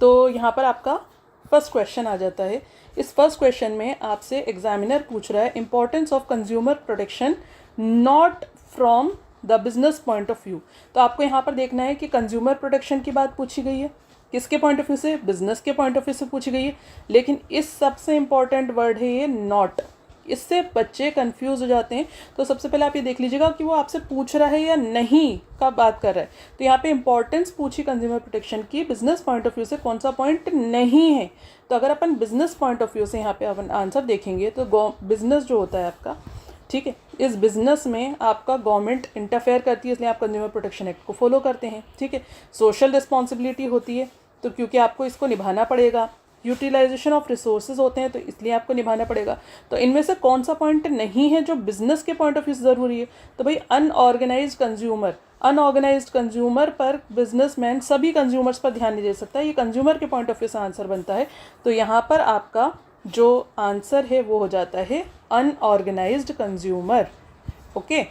तो यहाँ पर आपका फर्स्ट क्वेश्चन आ जाता है। इस फर्स्ट क्वेश्चन में आपसे एग्जामिनर पूछ रहा है importance of consumer protection not from the business point of view. तो आपको यहाँ पर देखना है कि कंज्यूमर प्रोटेक्शन की बात पूछी गई है किसके पॉइंट ऑफ व्यू से, बिजनेस के पॉइंट ऑफ व्यू से पूछी गई है। लेकिन इस सबसे इंपॉर्टेंट वर्ड है ये नॉट, इससे बच्चे कंफ्यूज हो जाते हैं। तो सबसे पहले आप ये देख लीजिएगा कि वो आपसे पूछ रहा है या नहीं का बात कर रहा है। तो यहाँ पे इंपॉर्टेंस पूछी कंज्यूमर प्रोटेक्शन की, बिजनेस पॉइंट ऑफ व्यू से कौन सा पॉइंट नहीं है। तो अगर अपन बिजनेस पॉइंट ऑफ व्यू से यहाँ पे अपन आंसर देखेंगे तो बिजनेस जो होता है आपका, ठीक है, इस बिजनेस में आपका गवर्नमेंट इंटरफेयर करती है, इसलिए आप कंज्यूमर प्रोटेक्शन एक्ट को फॉलो करते हैं, ठीक है। सोशल रिस्पॉन्सिबिलिटी होती है तो क्योंकि आपको इसको निभाना पड़ेगा। यूटिलाइजेशन ऑफ रिसोर्सेज होते हैं तो इसलिए आपको निभाना पड़ेगा। तो इनमें से कौन सा पॉइंट नहीं है जो बिजनेस के पॉइंट ऑफ व्यू से ज़रूरी है? तो भाई अनऑर्गेनाइज्ड कंज्यूमर पर बिजनेसमैन सभी कंज्यूमर्स पर ध्यान नहीं दे सकता, ये कंज्यूमर के पॉइंट ऑफ व्यू से आंसर बनता है। तो यहाँ पर आपका जो आंसर है वो हो जाता है अनऑर्गेनाइज्ड कंज्यूमर। ओके,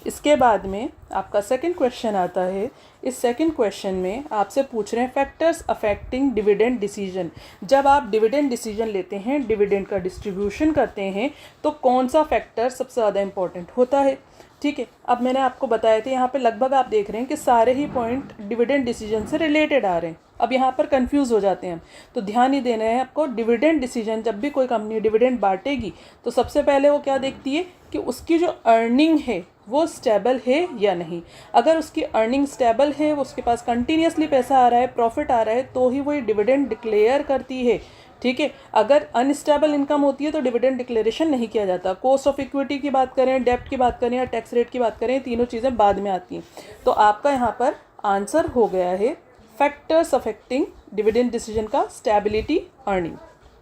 इसके बाद में आपका सेकंड क्वेश्चन आता है। इस सेकंड क्वेश्चन में आपसे पूछ रहे हैं फैक्टर्स अफेक्टिंग डिविडेंड डिसीजन। जब आप डिविडेंड डिसीजन लेते हैं, डिविडेंड का डिस्ट्रीब्यूशन करते हैं, तो कौन सा फैक्टर सबसे ज़्यादा इंपॉर्टेंट होता है, ठीक है। अब मैंने आपको बताया था यहाँ पे लगभग आप देख रहे हैं कि सारे ही पॉइंट डिविडेंड डिसीजन से रिलेटेड आ रहे हैं। अब यहाँ पर कंफ्यूज हो जाते हैं हम, तो ध्यान ही देना है आपको। डिविडेंड डिसीजन, जब भी कोई कंपनी डिविडेंड बांटेगी तो सबसे पहले वो क्या देखती है कि उसकी जो अर्निंग है वो स्टेबल है या नहीं। अगर उसकी अर्निंग स्टेबल है, उसके पास कंटिन्यूसली पैसा आ रहा है, प्रॉफिट आ रहा है, तो ही वो डिविडेंड डिक्लेयर करती है, ठीक है। अगर अनस्टेबल इनकम होती है तो डिविडेंड डिक्लेरेशन नहीं किया जाता। कॉस्ट ऑफ इक्विटी की बात करें, डेब्ट की बात करें या टैक्स रेट की बात करें, तीनों चीज़ें बाद में आती हैं। तो आपका यहाँ पर आंसर हो गया है फैक्टर्स अफेक्टिंग डिविडेंड डिसीजन का स्टेबिलिटी अर्निंग।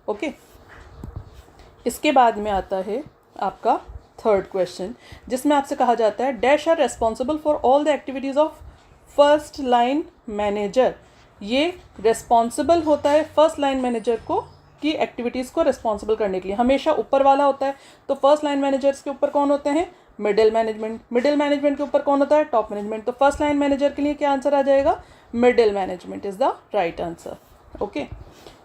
ओके, इसके बाद में आता है आपका थर्ड क्वेश्चन, जिसमें आपसे कहा जाता है dash are responsible for all the activities of first line manager. ये रेस्पॉन्सिबल होता है फर्स्ट लाइन मैनेजर को की एक्टिविटीज़ को रेस्पॉन्सिबल करने के लिए। हमेशा ऊपर वाला होता है, तो फर्स्ट लाइन मैनेजर्स के ऊपर कौन होते हैं? Middle management. मिडिल मैनेजमेंट के ऊपर कौन होता है? Top management. तो फर्स्ट लाइन मैनेजर के लिए क्या आंसर आ जाएगा? Middle management is the right answer. Okay,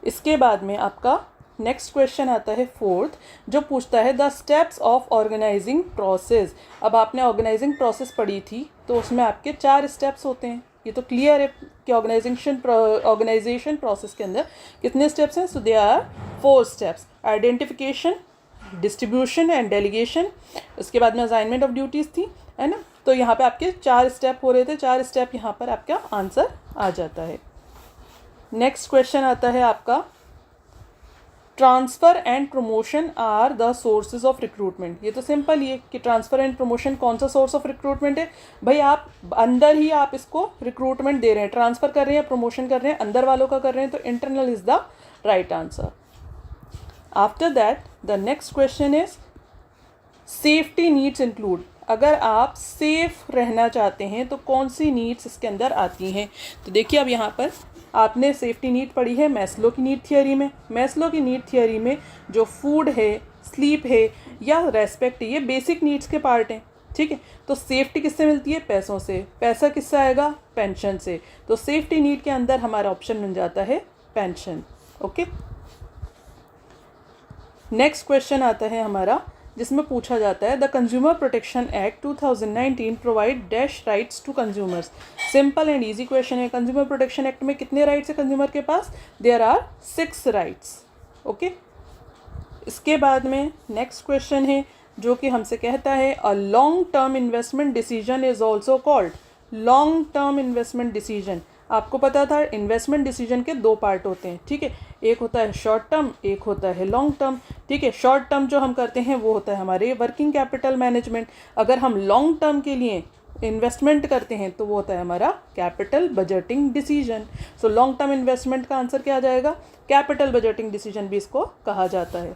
इसके बाद में आपका नेक्स्ट क्वेश्चन आता है फोर्थ, जो पूछता है the steps of organising process. अब आपने ऑर्गेनाइजिंग प्रोसेस पढ़ी थी, तो उसमें आपके 4 स्टेप्स होते हैं। ये तो क्लियर है कि ऑर्गेनाइजेशन प्रोसेस के अंदर कितने स्टेप्स हैं? So they are 4 steps. Identification, distribution and delegation, उसके बाद में असाइनमेंट ऑफ ड्यूटीज़ थी, है ना। तो यहाँ पे आपके 4 स्टेप हो रहे थे, 4 स्टेप यहाँ पर आपका आंसर आ जाता है। नेक्स्ट क्वेश्चन आता है आपका transfer and promotion are the sources of recruitment. ये तो सिंपल ही है कि ट्रांसफ़र एंड प्रमोशन कौन सा सोर्स ऑफ रिक्रूटमेंट है। भाई आप अंदर ही आप इसको रिक्रूटमेंट दे रहे हैं, ट्रांसफ़र कर रहे हैं, प्रमोशन कर रहे हैं, अंदर वालों का कर रहे हैं, तो internal is the right answer. After that the next question is safety needs include. अगर आप सेफ रहना चाहते हैं तो कौन सी नीड्स इसके अंदर आती हैं? तो देखिए, अब यहाँ पर आपने सेफ्टी नीड पढ़ी है मैस्लो की नीड थियोरी में। मैस्लो की नीड थियोरी में जो फूड है, स्लीप है या रेस्पेक्ट है, ये बेसिक नीड्स के पार्ट हैं, ठीक है। तो सेफ्टी किससे मिलती है? पैसों से। पैसा किससे आएगा? पेंशन से। तो सेफ्टी नीड के अंदर हमारा ऑप्शन बन जाता है पेंशन। ओके, नेक्स्ट क्वेश्चन आता है हमारा, जिसमें पूछा जाता है the consumer protection act 2019 provide dash rights to consumers. Simple and easy question है। कंज्यूमर प्रोटेक्शन एक्ट में कितने राइट्स है कंज्यूमर के पास? There are 6 rights. ओके, इसके बाद में नेक्स्ट क्वेश्चन है जो कि हमसे कहता है a long term investment decision is also called. Long term investment decision, आपको पता था इन्वेस्टमेंट डिसीजन के 2 पार्ट होते हैं, ठीक है। एक होता है शॉर्ट टर्म, एक होता है लॉन्ग टर्म, ठीक है। शॉर्ट टर्म जो हम करते हैं वो होता है हमारे वर्किंग कैपिटल मैनेजमेंट। अगर हम लॉन्ग टर्म के लिए इन्वेस्टमेंट करते हैं तो वो होता है हमारा capital budgeting decision. So long term investment का आंसर क्या आ जाएगा? कैपिटल बजटिंग डिसीजन भी इसको कहा जाता है।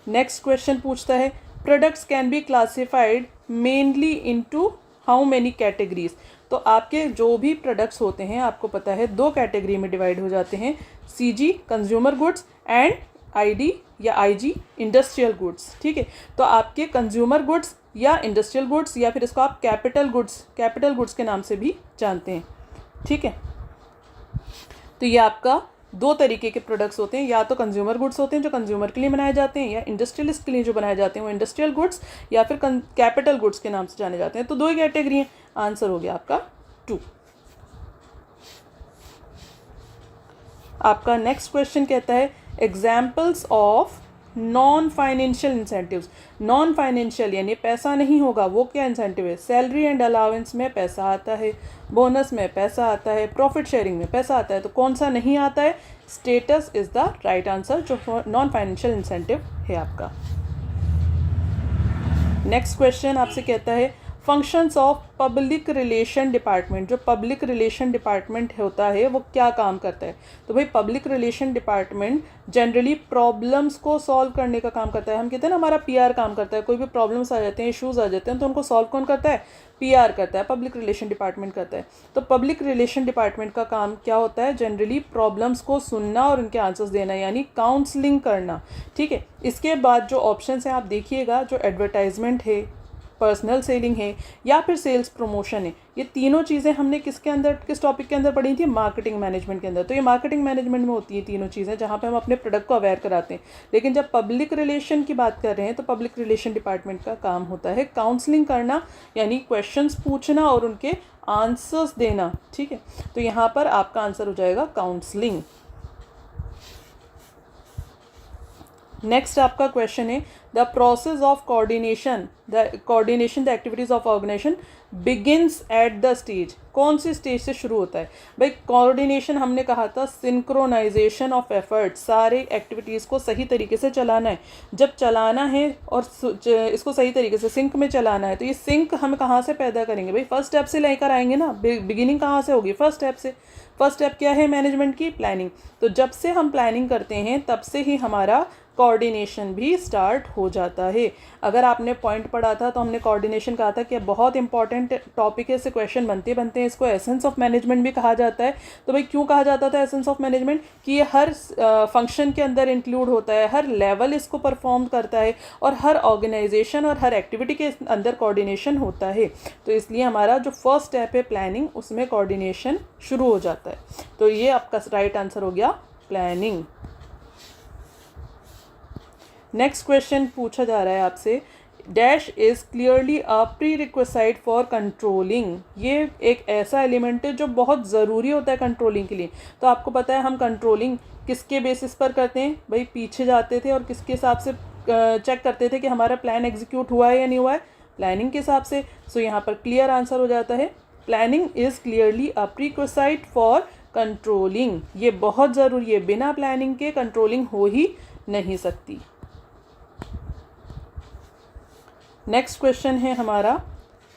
नेक्स्ट क्वेश्चन पूछता है products can be classified mainly into how many categories. तो आपके जो भी प्रोडक्ट्स होते हैं आपको पता है 2 कैटेगरी में डिवाइड हो जाते हैं, CG consumer goods and ID या आईजी इंडस्ट्रियल गुड्स, ठीक है। तो आपके कंज्यूमर गुड्स या इंडस्ट्रियल गुड्स या फिर इसको आप कैपिटल गुड्स के नाम से भी जानते हैं, ठीक है। तो ये आपका दो तरीके के प्रोडक्ट्स होते हैं, या तो कंज्यूमर गुड्स होते हैं जो कंज्यूमर के लिए बनाए जाते हैं, या इंडस्ट्रियलिस्ट के लिए जो बनाए जाते हैं वो इंडस्ट्रियल गुड्स या फिर कैपिटल गुड्स के नाम से जाने जाते हैं। तो दो ही कैटेगरी हैं। आंसर हो गया आपका 2। आपका नेक्स्ट क्वेश्चन कहता है examples of non financial incentives. Non financial यानी पैसा नहीं होगा, वो क्या इंसेंटिव है? सैलरी एंड अलाउंस में पैसा आता है, बोनस में पैसा आता है, प्रॉफिट शेयरिंग में पैसा आता है, तो कौन सा नहीं आता है? Status is the right answer, जो नॉन फाइनेंशियल इंसेंटिव है आपका। नेक्स्ट क्वेश्चन आपसे कहता है functions of public relation department. जो पब्लिक रिलेशन डिपार्टमेंट होता है वो क्या काम करता है? तो भाई public relation department generally problems को सॉल्व करने का काम करता है। हम कहते हैं ना हमारा पीआर काम करता है, कोई भी प्रॉब्लम्स आ जाते हैं, इश्यूज आ जाते हैं, तो उनको सॉल्व कौन करता है? पीआर करता है, पब्लिक रिलेशन डिपार्टमेंट करता है। तो पब्लिक रिलेशन डिपार्टमेंट का काम क्या होता है? जनरली प्रॉब्लम्स को सुनना और उनके आंसर्स देना, यानी काउंसलिंग करना। ठीक है, इसके बाद जो ऑप्शन है आप देखिएगा, जो एडवर्टाइजमेंट है, पर्सनल सेलिंग है, या फिर सेल्स प्रमोशन है, ये तीनों चीज़ें हमने किसके अंदर, किस टॉपिक के अंदर पढ़ी थी? मार्केटिंग मैनेजमेंट के अंदर। तो ये मार्केटिंग मैनेजमेंट में होती है तीनों चीज़ें, जहाँ पे हम अपने प्रोडक्ट को अवेयर कराते हैं। लेकिन जब पब्लिक रिलेशन की बात कर रहे हैं तो पब्लिक रिलेशन डिपार्टमेंट का काम होता है काउंसलिंग करना, यानी क्वेश्चंस पूछना और उनके आंसर्स देना। ठीक है, तो यहाँ पर आपका आंसर हो जाएगा काउंसलिंग। नेक्स्ट आपका क्वेश्चन है the process of coordination the activities of organisation begins at the stage. कौन सी स्टेज से शुरू होता है? भाई कोऑर्डिनेशन हमने कहा था सिंक्रोनाइजेशन ऑफ एफर्ट, सारे एक्टिविटीज़ को सही तरीके से चलाना है। जब चलाना है और इसको सही तरीके से सिंक में चलाना है, तो ये सिंक हम कहाँ से पैदा करेंगे? भाई फर्स्ट स्टेप से लेकर आएंगे ना। बिगिनिंग कहाँ से होगी? फर्स्ट स्टेप से। फर्स्ट स्टेप क्या है मैनेजमेंट की? प्लानिंग। तो जब से हम प्लानिंग करते हैं तब से ही हमारा कोऑर्डिनेशन भी स्टार्ट हो जाता है। अगर आपने पॉइंट पढ़ा था तो हमने कोऑर्डिनेशन कहा था कि बहुत इंपॉर्टेंट टॉपिक है, इससे क्वेश्चन बनते हैं। इसको एसेंस ऑफ मैनेजमेंट भी कहा जाता है। तो भाई क्यों कहा जाता था एसेंस ऑफ मैनेजमेंट? कि ये हर फंक्शन के अंदर इंक्लूड होता है, हर लेवल इसको परफॉर्म करता है, और हर ऑर्गेनाइजेशन और हर एक्टिविटी के अंदर कोऑर्डिनेशन होता है। तो इसलिए हमारा जो फर्स्ट स्टेप है प्लानिंग, उसमें कोऑर्डिनेशन शुरू हो जाता है। तो ये आपका राइट आंसर हो गया प्लानिंग। नेक्स्ट क्वेश्चन पूछा जा रहा है आपसे dash is clearly a pre requisite for controlling. ये एक ऐसा एलिमेंट है जो बहुत ज़रूरी होता है कंट्रोलिंग के लिए। तो आपको पता है हम कंट्रोलिंग किसके बेसिस पर करते हैं? भाई पीछे जाते थे और किसके हिसाब से चेक करते थे कि हमारा प्लान एग्जीक्यूट हुआ है या नहीं हुआ है? प्लानिंग के हिसाब से। सो यहाँ पर क्लियर आंसर हो जाता है planning is clearly a pre requisite for controlling. ये बहुत ज़रूरी है, बिना प्लानिंग के कंट्रोलिंग हो ही नहीं सकती। नेक्स्ट क्वेश्चन है हमारा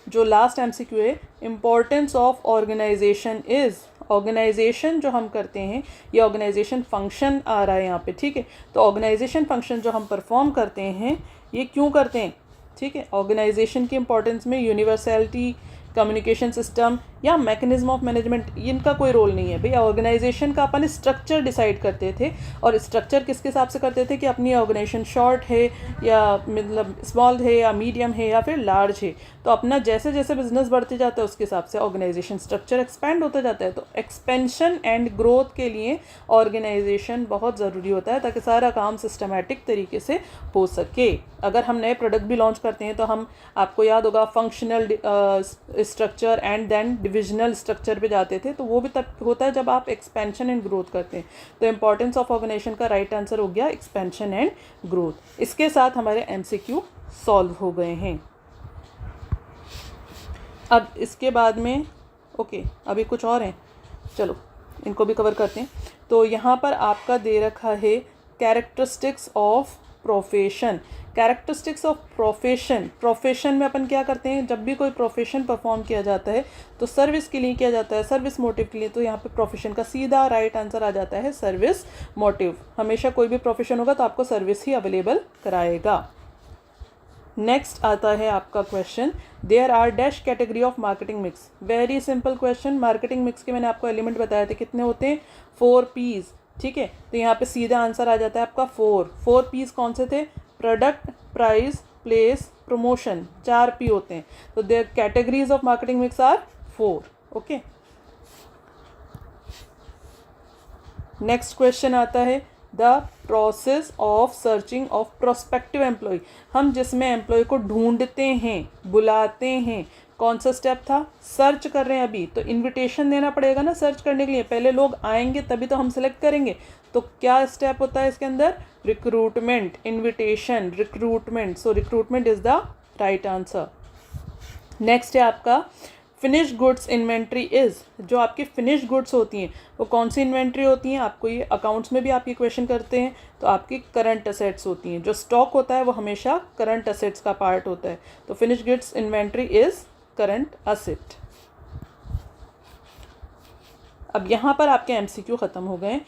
जो लास्ट एमसीक्यू है, importance of organisation is. Organisation जो हम करते हैं, ये ऑर्गेनाइजेशन फंक्शन आ रहा है यहाँ पे। ठीक है, तो ऑर्गेनाइजेशन फंक्शन जो हम परफॉर्म करते हैं ये क्यों करते हैं? ठीक है, ऑर्गेनाइजेशन की इंपॉर्टेंस में यूनिवर्सैलिटी, कम्युनिकेशन सिस्टम या मैकेनिज्म ऑफ मैनेजमेंट, इनका कोई रोल नहीं है। भैया ऑर्गेनाइजेशन का अपन स्ट्रक्चर डिसाइड करते थे, और स्ट्रक्चर किसके हिसाब से करते थे कि अपनी ऑर्गेनाइजेशन शॉर्ट है या मतलब स्मॉल है या मीडियम है या फिर लार्ज है। तो अपना जैसे जैसे बिजनेस बढ़ते जाता है उसके हिसाब से ऑर्गेनाइजेशन स्ट्रक्चर एक्सपेंड होता जाता है। तो एक्सपेंशन एंड ग्रोथ के लिए ऑर्गेनाइजेशन बहुत ज़रूरी होता है ताकि सारा काम सिस्टमेटिक तरीके से हो सके। अगर हम नए प्रोडक्ट भी लॉन्च करते हैं तो हम, आपको याद होगा, functional structure and then divisional structure पे जाते थे। तो वो भी तब होता है जब आप एक्सपेंशन एंड ग्रोथ करते हैं। तो इंपॉर्टेंस ऑफ ऑर्गेनाइजेशन का राइट आंसर हो गया एक्सपेंशन एंड ग्रोथ। इसके साथ हमारे एमसीक्यू सॉल्व हो गए हैं। अब इसके बाद में अभी कुछ और हैं, चलो इनको भी कवर करते हैं। तो यहाँ पर आपका दे रखा है characteristics of profession. Characteristics of profession में अपन क्या करते हैं? जब भी कोई प्रोफेशन परफॉर्म किया जाता है तो सर्विस के लिए किया जाता है, सर्विस मोटिव के लिए। तो यहाँ पे प्रोफेशन का सीधा राइट आंसर आ जाता है सर्विस मोटिव। हमेशा कोई भी प्रोफेशन होगा तो आपको सर्विस ही अवेलेबल कराएगा। नेक्स्ट आता है आपका question, there are dash category of marketing mix. Very simple question. Marketing mix के मैंने आपको एलिमेंट बताए थे, कितने होते हैं? 4 P's। ठीक है, तो यहाँ पे सीधा आंसर आ जाता है आपका 4 P's कौन से थे? Product, price, place, promotion. 4 P होते हैं। तो there categories of marketing mix are 4। Okay, next question आता है the process of searching of prospective employ. हम जिसमें एम्प्लॉय को ढूंढते हैं, बुलाते हैं, कौन सा स्टेप था? सर्च कर रहे हैं अभी, तो इनविटेशन देना पड़ेगा ना सर्च करने के लिए। पहले लोग आएंगे तभी तो हम सेलेक्ट करेंगे। तो क्या स्टेप होता है इसके अंदर? Recruitment, invitation, recruitment. So recruitment is the right answer. Next है आपका फिनिश गुड्स इन्वेंट्री इज़। जो आपकी फिनिश गुड्स होती हैं वो कौन सी इन्वेंट्री होती हैं? आपको ये अकाउंट्स में भी आपकी क्वेश्चन करते हैं, तो आपकी करंट असेट्स होती हैं। जो स्टॉक होता है वो हमेशा करंट असेट्स का पार्ट होता है। तो finish goods inventory is current asset. अब यहाँ पर आपके एमसीक्यू ख़त्म हो गए।